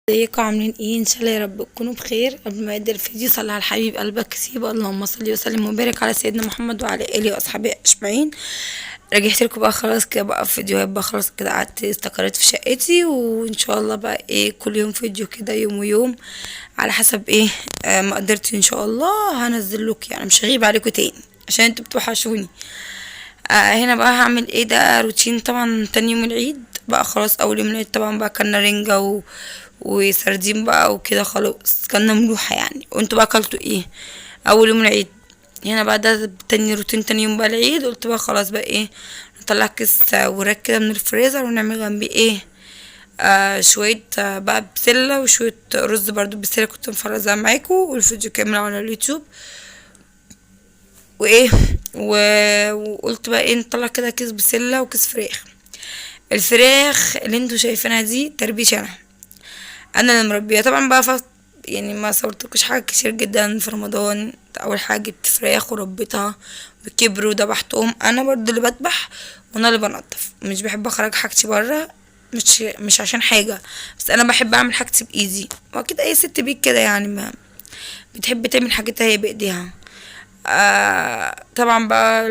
ازيكم عاملين ايه؟ ان شاء الله يا رب تكونوا بخير. قبل ما ابدا الفيديو صلي على الحبيب قلبك سيب، اللهم صل وسلم وبارك على سيدنا محمد وعلى اله واصحابه اجمعين. رجعت لكم بقى خلاص كده بقى في فيديوهات بقى، خلاص كده قعدت استقريت في شقتي، وان شاء الله بقى ايه كل يوم فيديو كده، يوم ويوم على حسب ايه ما قدرت ان شاء الله هنزل لكم، يعني مش هغيب عليكم تاني عشان انتوا بتوحشوني. هنا بقى هعمل ايه، ده روتين طبعا تاني يوم العيد بقى. خلاص اول يوم العيد طبعا بقى كنا رنجة وسردين بقى وكده، خلاص كنا ملوحة يعني. وانتوا بقى اكلتوا ايه اول يوم العيد؟ هنا بقى ده تاني روتين تاني يوم بقى العيد. قلت بقى خلاص بقى ايه، نطلع كيس وراك كده من الفريزر ونعمل جنبيه ايه شوية بقى بسلة وشوية رز برضو بسلة كنت مفرزها معاكم، والفيديو كامل على اليوتيوب وايه وقلت بقى ايه نطلع كده كيس بسلة وكيس فراخ. الفراخ اللي انتوا شايفينها دي تربيش انا اللي مربيها طبعا بقى. يعني ما صورتلكوش حاجة كتير جدا في رمضان. اول حاجة جبت فراخ وربيتها وكبروا وذبحتهم. انا برضو اللي بذبح وانا اللي بنضف، مش بحب اخرج حاجتي برا. مش عشان حاجة، بس انا بحب اعمل حاجتي بايدي، واكيد اي ست بيك كده يعني ما بتحب تعمل حاجتها هي بايديها. طبعا بقى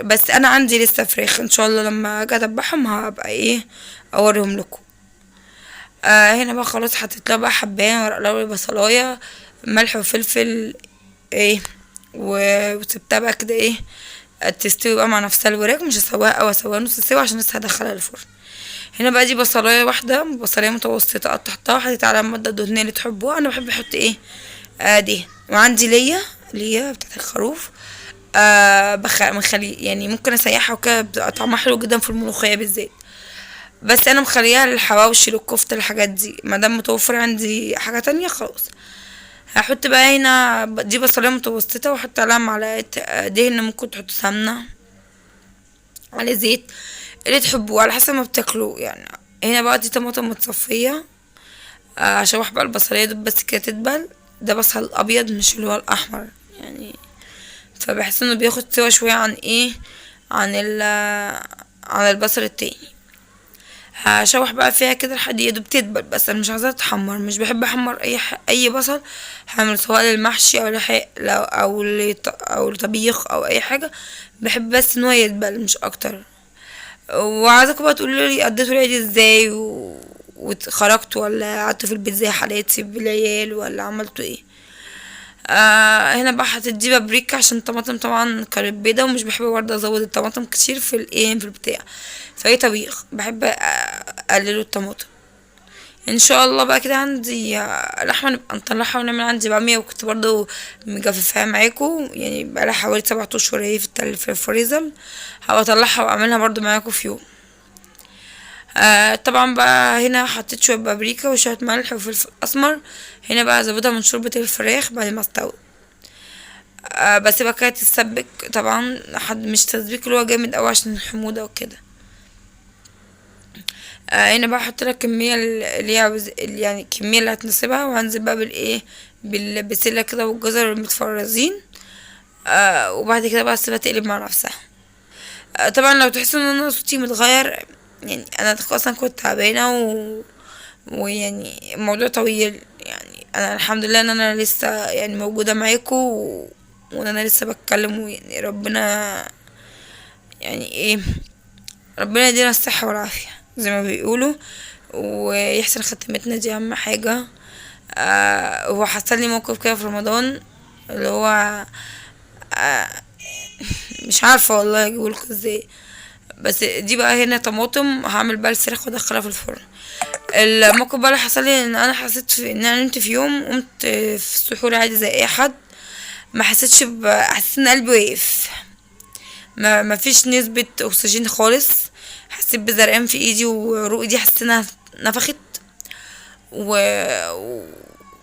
بس انا عندي لسه فراخ، ان شاء الله لما اجي اذبحهم هبقى ايه اوريهم لكم. هنا بقى خلاص حطيت لها بقى حبايه ورق لوري بصلايه ملح وفلفل ايه وسبتها بقى كده ايه تستوي بقى مع نفسها. الوراك مش هسويها او اسويها نص سوا عشان لسه هدخلها الفرن. هنا بقى دي بصلايه واحده، بصلايه متوسطه قطعتها حطيت على الماده الدهنيه اللي تحبوها. انا بحب احط ايه دي. وعندي ليا بتاعت الخروف مخلي يعني ممكن اسيحها وكده، بتبقى طعمها حلو جدا في الملوخيه بالذات. بس انا مخليها للحواوشي للكفته الحاجات دي، مادام متوفر عندي حاجه تانية خلاص. هحط بقى هنا دي بصلايه متوسطه واحط عليها معلقه دهن، ممكن تحطوا سمنه على زيت اللي تحبوه على حسب ما بتاكلوا يعني. هنا بقى دي طماطم متصفيه اشوح بقى البصليه دول بس كده تدبل. ده بصل ابيض مش اللي هو الاحمر يعني، فبحس انه بياخد سوا شويه عن ايه عن عن البصل التاني. هشوح بقى فيها كده لحد يا دوب تدبل، بس انا مش عايزاها تحمر، مش بحب احمر اي بصل هعمل سواء للمحشي او او لطبيخ او اي حاجه. بحب بس ان هو يدبل مش اكتر. وعايزاكم بقى تقولوا لي قضيتوا العيد ازاي وخرجتوا ولا قعدتوا في البيت زي حالاتي بالعيال ولا عملتوا ايه. هنا بقى هتدي بابريكا عشان الطماطم طبعا كانت بيضة، ومش بحب برضه ازود الطماطم كتير في الايه في البتاع في اي طبيخ. بحب اقلله الطماطم. ان شاء الله بقى كده عندي لحمه نبقى نطلعها ونعمل عندي باميه، وكنت برضه مجففاها معاكم يعني بقالها حوالي 7 اشهر اهي في الفريزر. هبقى اطلعها واعملها برضه معاكم في يوم. طبعا بقى هنا حطيت شويه بابريكا وشويه ملح وفلفل اسمر. هنا بقى ازودها من شوربه الفراخ بعد ما استوت. بس بقى كانت تتسبك طبعا لحد مش تسبيك اللي هو جامد اوي عشان الحموضه وكده. هنا بقى احط لها كميه اللي هي يعني الكميه اللي هتناسبها، وهنزل بقى بالايه بالبسله كده والجزر المتفرزين. وبعد كده بقى اسيبها تقلب مع نفسها. طبعا لو تحسوا ان انا صوتي متغير يعني انا اصلا كنت تعبانه ويعني الموضوع طويل يعني. انا الحمد لله ان انا لسه يعني موجوده معاكم وان انا لسه بتكلم، ويعني ربنا يعني ايه ربنا يدينا الصحه والعافيه زي ما بيقولوا، ويحسن ختمتنا دي اهم حاجه. هو حصل لي موقف كده في رمضان اللي هو آه مش عارفه والله اجيبهولكوا ازاي. بس دي بقى هنا طماطم هعمل بقى الفراخ وادخلها في الفرن. الموقف بقى اللي حصل لي ان انا حسيت ان انا نمت في يوم، قمت في السحور عادي زي اي حد. ما حسيتش حسيت ان قلبي وقف، ما فيش نسبة اكسجين خالص. حسيت بزرقان في ايدي وعروق ايدي، حسيت انها نفخت و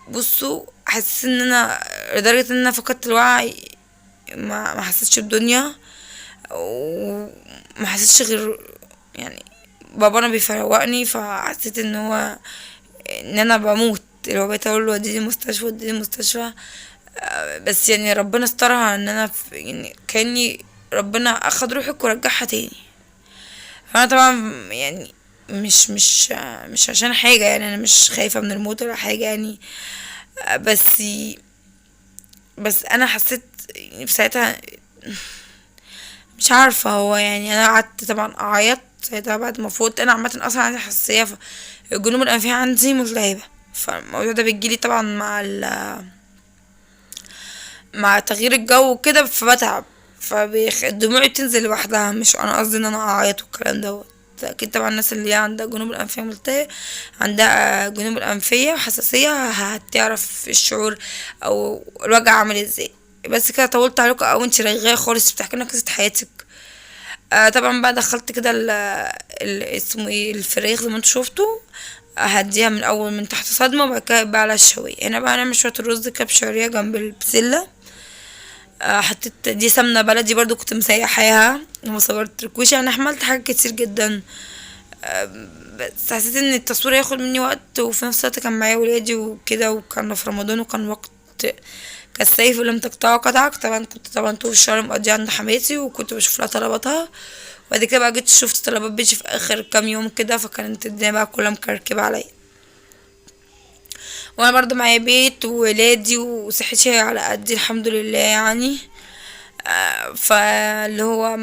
بصوا حسيت ان انا لدرجة ان انا فقدت الوعي. ما حسيتش بدنيا وما حسيتش غير يعني بابا انا بيفوقني، فحسيت ان هو ان انا بموت. اللي هو بقيت اقول له وديني مستشفى وديني مستشفى. بس يعني ربنا استرها ان انا يعني كاني ربنا اخد روحك ورجعها تاني. فانا طبعا يعني مش عشان حاجة، يعني انا مش خايفة من الموت ولا حاجة يعني. بس انا حسيت يعني في ساعتها، مش عارفة، هو يعني انا قعدت طبعا اعيط ساعتها بعد ما فوت. انا عامة اصلا عندي حساسية، الجنوب الانفية عندي ملتهبة، فالموضوع ده بيجيلي طبعا مع تغيير الجو وكده فبتعب، دموعي بتنزل لوحدها، مش انا قصدي ان انا اعيط والكلام دوت. اكيد طبعا الناس اللي هي عندها جنوب الانفيه ملتهبه، عندها جنوب الانفيه وحساسيه، هتعرف الشعور او الوجع عامل ازاي. بس كده طولت عليكم او انت رغايه خالص بتحكي لنا قصه حياتك. طبعا بقى دخلت كده اسمه ايه الفراخ زي ما انتوا شفتوا، هديها من الاول من تحت صدمه، وبعد كده بقى على الشويه. هنا بقى هنعمل شويه الرز كده بشعريه جنب البسله. حطيت دي سمنة بلدي برضو كنت مسيحاها لما صورت الكوشة. انا حملت حاجات كتير جدا، بس حسيت ان التصوير هياخد مني وقت، وفي نفس الوقت كان معايا ولادي وكده، وكان في رمضان وكان وقت كالسيف ولم تقطعه قطعك. طبعا كنت طبعا طول الشهر مقضية عند حماتي، وكنت بشوف لها طلباتها. وبعد كده بقى جيت شفت طلبات بيجي في اخر كام يوم كده، فكانت الدنيا بقى كلها مكركبة عليا. وانا برضو معايا بيت وولادي وصحتي على قدي الحمد لله يعني. فاللي هو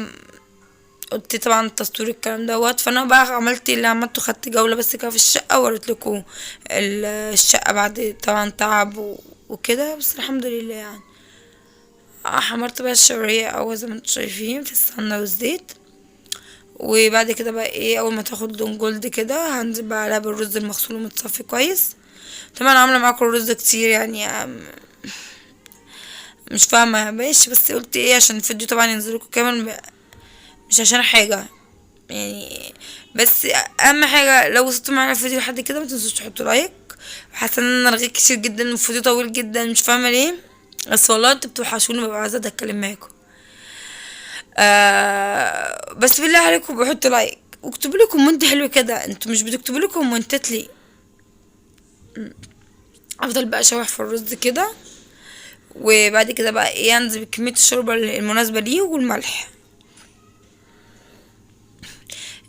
قلت طبعا التصوير الكلام دوت. فانا بقى عملت اللي عملته، خدت جولة بس كده في الشقة ووريت لكم الشقة بعد طبعا تعب وكده، بس الحمد لله يعني. حمرت بقى الشعرية اول زي ما انتم شايفين في السمنة والزيت. وبعد كده بقى ايه، اول ما تاخد لون جولد كده هنزل بقى عليها بالرز المغسول ومتصفي كويس. طبعا عاملة معاكم الرز كتير يعني، مش فاهمة ماشي، بس قلت ايه عشان الفيديو طبعا ينزلكوا كامل، مش عشان حاجة يعني. بس اهم حاجة لو وصلتوا معانا الفيديو لحد كده ما تنسوش تحطوا لايك. حاسة ان انا رغيت كتير جدا والفيديو طويل جدا، مش فاهمة ليه، بس والله انتوا بتوحشوني، ببقى عايزة اتكلم معاكم. بس بالله عليكم بحطوا لايك واكتبوا لي كومنت حلو كده، انتوا مش بتكتبوا لي كومنتات ليه؟ افضل بقى اشوح في الرز كده، وبعد كده بقى ايه انزل بكمية الشوربة المناسبة ليه والملح.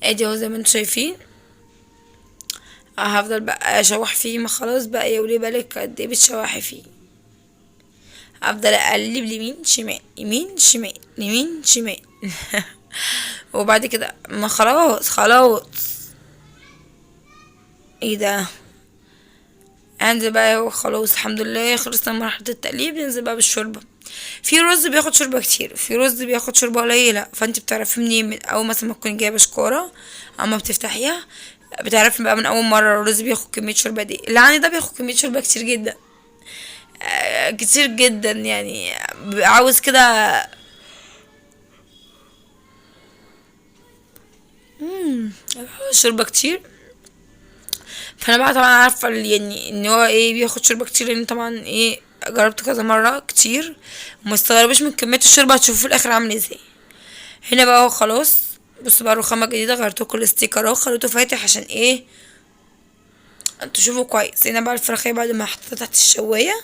ادي اهو زي ما انتوا شايفين. هفضل بقى اشوح فيه، ما خلاص بقى يا ولي بالك قد ايه بتشوحي فيه. افضل اقلب يمين شمال يمين شمال يمين شمال وبعد كده ما خلاص ايه ده، انزل بقى اهو خلاص الحمد لله خلصنا من مرحلة التقليب. ننزل بقى بالشوربة. في رز بياخد شوربة كتير، في رز بياخد شوربة قليلة، فانت بتعرفي منين؟ من اول مثلا ما تكوني جايبة شكارة اما بتفتحيها بتعرفي بقى من اول مرة الرز بياخد كمية شوربة دي. اللي عندي ده بياخد كمية شوربة كتير جدا، كتير جدا يعني، بيبقى عاوز كده. شوربة كتير. فانا بقى طبعا عارفة يعني ان هو ايه بياخد شوربة كتير، لان طبعا ايه جربت كذا مرة كتير، وما استغربش من كمية الشوربة، هتشوفوا في الاخر عامل ازاي. هنا بقى هو خلاص. بصوا بقى الرخامة الجديدة غيرته كل ستيكر اهو، خليته فاتح عشان ايه تشوفوا كويس. هنا بقى الفراخية بعد ما حطيتها تحت الشواية